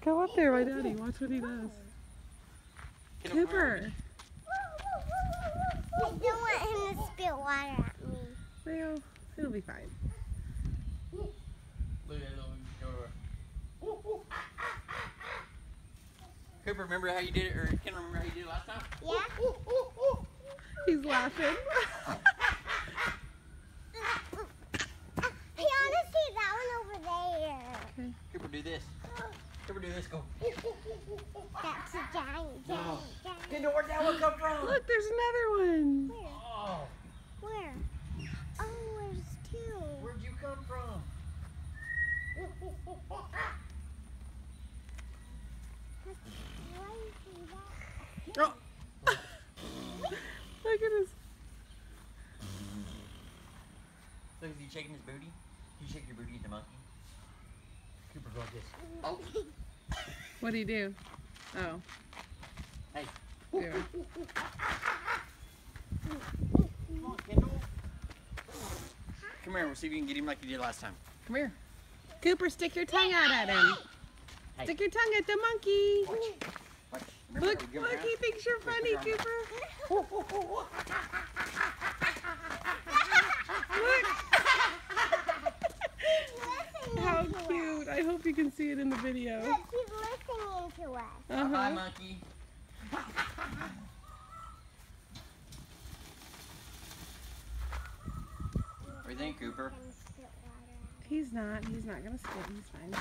Go up there, my daddy. Watch what he does. Cooper. I don't want him to spill water at me. Well, he'll be fine. Look at that little Cooper. Cooper, remember how you did it, or can I remember how you did it last time? Yeah? He's laughing. I want to see that one over there. Okay. Cooper, do this. Cooper, do this. Go. That's a giant. Kendall, where'd that one come from? Look, there's another one. Where? Oh, Where? Oh, there's two. where'd you come from? Oh. Look at his. Look, is he shaking his booty? You shake your booty at the monkey? Cooper, go like this. Oh. What do you do? Oh. Hey. Yeah. Come on, Kendall. Come here, we'll see if you can get him like you did last time. Come here. Cooper, stick your tongue out at him. Hey. Stick your tongue at the monkey. Watch. Remember Look, how we give him look, around? he thinks you're funny, Cooper. Look. How cute. I hope you can see it in the video. Look, he's listening to us. Bye, Uh-huh. monkey. What do you think, Cooper? He's not gonna spit. He's fine.